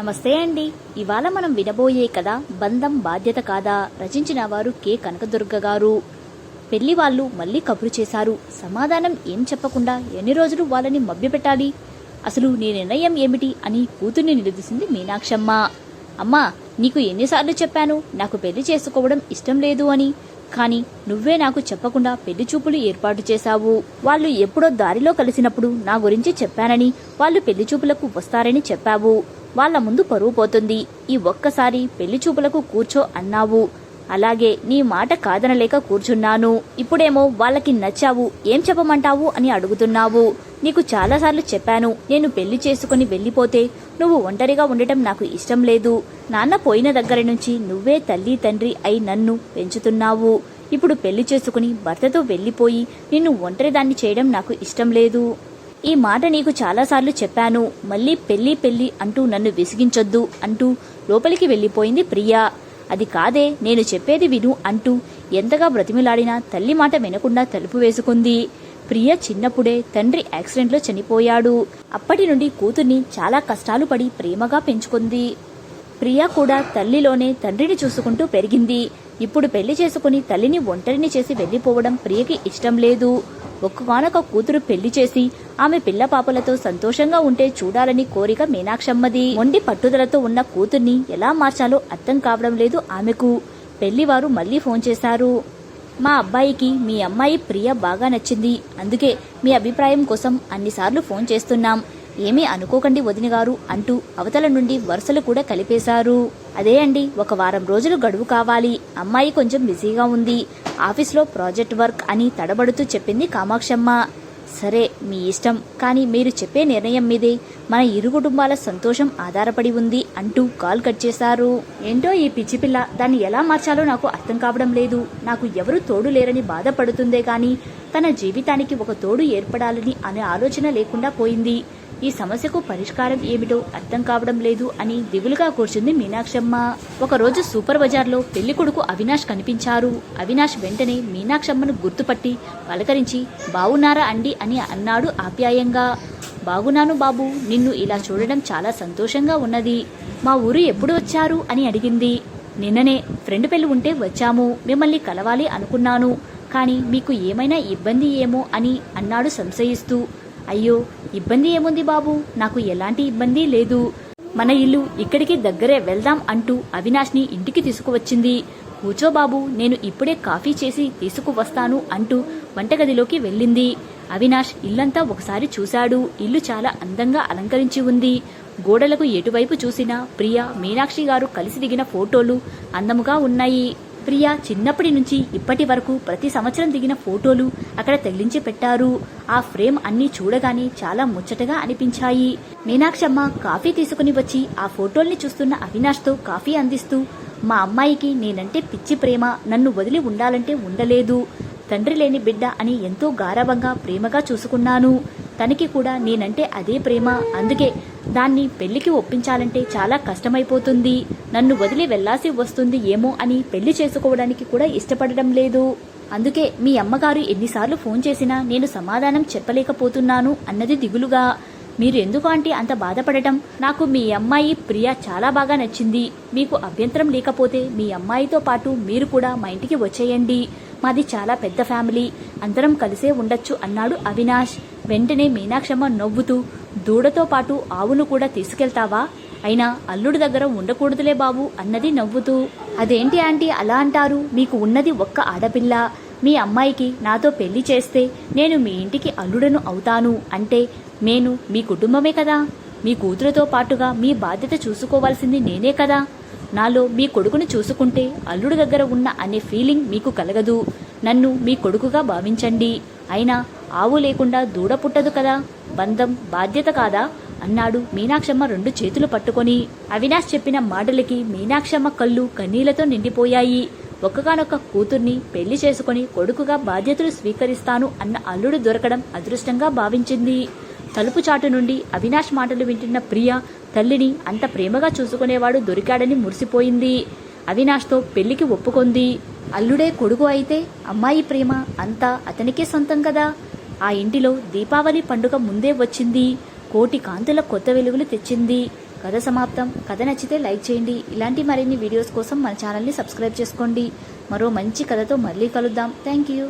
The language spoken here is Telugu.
నమస్తే అండి. ఇవాళ మనం వినబోయే కథ బంధం బాధ్యత కాదా. రచించిన వారు కె కనకదుర్గ గారు. పెళ్లి వాళ్ళు మళ్ళీ కబురు చేశారు. సమాధానం ఏం చెప్పకుండా ఎన్ని రోజులు వాళ్ళని మభ్యపెట్టాలి? అసలు నీ నిర్ణయం ఏమిటి అని కూతుర్ని నిలదీసింది మీనాక్షమ్మ. అమ్మా, నీకు ఎన్నిసార్లు చెప్పాను నాకు పెళ్లి చేసుకోవడం ఇష్టం లేదు అని. కానీ నువ్వే నాకు చెప్పకుండా పెళ్లి చూపులు ఏర్పాటు చేశావు. వాళ్ళు ఎప్పుడో దారిలో కలిసినప్పుడు నా గురించి చెప్పానని, వాళ్ళు పెళ్లి చూపులకు వస్తారని చెప్పావు. వాళ్ళ ముందు పరువు పోతుంది. ఈ ఒక్కసారి పెళ్లి చూపులకు కూర్చో అన్నావు. అలాగే నీ మాట కాదనలేక కూర్చున్నాను. ఇప్పుడేమో వాళ్ళకి నచ్చావు, ఏం చెప్పమంటావు అని అడుగుతున్నావు. నీకు చాలాసార్లు చెప్పాను, నేను పెళ్లి చేసుకుని వెళ్ళిపోతే నువ్వు ఒంటరిగా ఉండటం నాకు ఇష్టం లేదు. నాన్న పోయిన దగ్గర నుంచి నువ్వే తల్లి తండ్రి అయి నన్ను పెంచుతున్నావు. ఇప్పుడు పెళ్లి చేసుకుని భర్తతో వెళ్ళిపోయి నిన్ను ఒంటరిదాన్ని చేయడం నాకు ఇష్టం లేదు. ఈ మాట నీకు చాలాసార్లు చెప్పాను. మళ్ళీ పెళ్లి పెళ్లి అంటూ నన్ను విసిగించొద్దు అంటూ లోపలికి వెళ్ళిపోయింది ప్రియా. అది కాదే, నేను చెప్పేది విను అంటూ ఎంతగా బ్రతిమిలాడినా తల్లి మాట వినకుండా తలుపు వేసుకుంది. ప్రియ చిన్నప్పుడే తండ్రి యాక్సిడెంట్లో చనిపోయాడు. అప్పటి నుండి కూతుర్ని చాలా కష్టాలు పడి ప్రేమగా పెంచుకుంది. ప్రియ కూడా తల్లిలోనే తండ్రిని చూసుకుంటూ పెరిగింది. ఇప్పుడు పెళ్లి చేసుకుని తల్లిని ఒంటరిని చేసి వెళ్లిపోవడం ప్రియకి ఇష్టం లేదు. ఒక్కగానొక కూతురు పెళ్లి చేసి ఆమె పిల్ల పాపలతో సంతోషంగా ఉంటే చూడాలని కోరిక మీనాక్షమ్మది. మొండి పట్టుదలతో ఉన్న కూతుర్ని ఎలా మార్చాలో అర్థం కావడం లేదు ఆమెకు. పెళ్లివారు మళ్లీ ఫోన్ చేశారు. మా అబ్బాయికి మీ అమ్మాయి ప్రియ బాగా నచ్చింది. అందుకే మీ అభిప్రాయం కోసం అన్నిసార్లు ఫోన్ చేస్తున్నాం. ఏమీ అనుకోకండి వదిన గారు అంటూ అవతల నుండి వరుసలు కూడా కలిపేశారు. అదే అండి, ఒక వారం రోజులు గడువు కావాలి. అమ్మాయి కొంచెం బిజీగా ఉంది, ఆఫీస్లో ప్రాజెక్ట్ వర్క్ అని తడబడుతూ చెప్పింది కామాక్షమ్మ. సరే మీ ఇష్టం, కానీ మీరు చెప్పే నిర్ణయం మీదే మన ఇరు కుటుంబాల సంతోషం ఆధారపడి ఉంది అంటూ కాల్ కట్ చేశారు. ఏంటో ఈ పిచ్చి పిల్ల, దాన్ని ఎలా మార్చాలో నాకు అర్థం కావడం లేదు. నాకు ఎవరు తోడు లేరని బాధపడుతుందే గాని తన జీవితానికి ఒక తోడు ఏర్పడాలని అనే ఆలోచన లేకుండా పోయింది. ఈ సమస్యకు పరిష్కారం ఏమిటో అర్థం కావడం లేదు అని దిగులుగా కూర్చుంది మీనాక్షమ్మ. ఒకరోజు సూపర్ బజార్లో పెళ్లి కొడుకు అవినాష్ కనిపించారు. అవినాష్ వెంటనే మీనాక్షమ్మను గుర్తుపట్టి పలకరించి బావున్నారా అండి అని అన్నాడు ఆప్యాయంగా. బాగున్నాను బాబు, నిన్ను ఇలా చూడడం చాలా సంతోషంగా ఉన్నది. మా ఊరు ఎప్పుడు వచ్చారు అని అడిగింది. నిన్ననే ఫ్రెండ్ పెళ్లి ఉంటే వచ్చాము. మిమ్మల్ని కలవాలి అనుకున్నాను, కానీ మీకు ఏమైనా ఇబ్బంది ఏమో అని అన్నాడు సంశయిస్తూ. అయ్యో, ఇబ్బంది ఏముంది బాబు, నాకు ఎలాంటి ఇబ్బంది లేదు. మన ఇల్లు ఇక్కడికి దగ్గరే, వెళ్దాం అంటూ అవినాష్ని ఇంటికి తీసుకువచ్చింది. కూర్చో బాబు, నేను ఇప్పుడే కాఫీ చేసి తీసుకువస్తాను అంటూ వంటగదిలోకి వెళ్ళింది. అవినాష్ ఇల్లంతా ఒకసారి చూశాడు. ఇల్లు చాలా అందంగా అలంకరించి ఉంది. గోడలకు ఎటువైపు చూసినా ప్రియ, మీనాక్షి గారు కలిసి దిగిన ఫోటోలు అందముగా ఉన్నాయి. ప్రియ చిన్నప్పటి నుంచి ఇప్పటి వరకు ప్రతి సంవత్సరం దిగిన ఫోటోలు అక్కడ తగిలించి పెట్టారు. ఆ ఫ్రేమ్ అన్నీ చూడగానే చాలా ముచ్చటగా అనిపించాయి. మీనాక్షమ్మ కాఫీ తీసుకుని వచ్చి ఆ ఫోటోల్ని చూస్తున్న అవినాష్తో కాఫీ అందిస్తూ, మా అమ్మాయికి నేనంటే పిచ్చి ప్రేమ, నన్ను వదిలి ఉండాలంటే ఉండలేదు. తండ్రి లేని బిడ్డ అని ఎంతో గారవంగా ప్రేమగా చూసుకున్నాను. తనకి కూడా నేనంటే అదే ప్రేమ. అందుకే దాన్ని పెళ్లికి ఒప్పించాలంటే చాలా కష్టమైపోతుంది. నన్ను వదిలి వెళ్లాల్సి వస్తుంది ఏమో అని పెళ్లి చేసుకోవడానికి కూడా ఇష్టపడడం లేదు. అందుకే మీ అమ్మగారు ఎన్నిసార్లు ఫోన్ చేసినా నేను సమాధానం చెప్పలేకపోతున్నాను అన్నది దిగులుగా. మీరు ఎందుకు ఆంటీ అంత బాధపడటం? నాకు మీ అమ్మాయి ప్రియ చాలా బాగా నచ్చింది. మీకు అభ్యంతరం లేకపోతే మీ అమ్మాయితో పాటు మీరు కూడా మా ఇంటికి వచ్చేయండి. మాది చాలా పెద్ద ఫ్యామిలీ, అందరం కలిసే ఉండొచ్చు అన్నాడు అవినాష్. వెంటనే మీనాక్షమ్మ నవ్వుతూ, దూడతో పాటు ఆవును కూడా తీసుకెళ్తావా? అయినా అల్లుడి దగ్గర ఉండకూడదులే బాబు అన్నది నవ్వుతూ. అదేంటి ఆంటీ అలా అంటారు? మీకు ఉన్నది ఒక్క ఆడపిల్ల. మీ అమ్మాయికి నాతో పెళ్లి చేస్తే నేను మీ ఇంటికి అల్లుడను అవుతాను అంటే నేను మీ కుటుంబమే కదా. మీ కూతురుతో పాటుగా మీ బాధ్యత చూసుకోవాల్సింది నేనే కదా. నాలో మీ కొడుకును చూసుకుంటే అల్లుడి దగ్గర ఉన్న అనే ఫీలింగ్ మీకు కలగదు. నన్ను మీ కొడుకుగా భావించండి. అయినా ఆవు లేకుండా దూడ పుట్టదు కదా. బంధం బాధ్యత కాదా అన్నాడు మీనాక్షమ్మ రెండు చేతులు పట్టుకొని. అవినాష్ చెప్పిన మాటలకి మీనాక్షమ్మ కళ్ళు కన్నీళ్లతో నిండిపోయాయి. ఒక్కగానొక్క కూతుర్ని పెళ్లి చేసుకుని కొడుకుగా బాధ్యతలు స్వీకరిస్తాను అన్న అల్లుడు దొరకడం అదృష్టంగా భావించింది. తలుపు చాటు నుండి అవినాష్ మాటలు వింటున్న ప్రియ తల్లిని అంత ప్రేమగా చూసుకునేవాడు దొరికాడని మురిసిపోయింది. అవినాష్తో పెళ్లికి ఒప్పుకొంది. అల్లుడే కొడుకు అయితే అమ్మాయి ప్రేమ అంతా అతనికే సొంతం కదా. ఆ ఇంటిలో దీపావళి పండుగ ముందే వచ్చింది. కోటి కాంతుల కొత్త వెలుగులు తెచ్చింది. కథ సమాప్తం. కథ నచ్చితే లైక్ చేయండి. ఇలాంటి మరిన్ని వీడియోస్ కోసం మన ఛానల్ని సబ్స్క్రైబ్ చేసుకోండి. మరో మంచి కథతో మళ్ళీ కలుద్దాం. Thank you.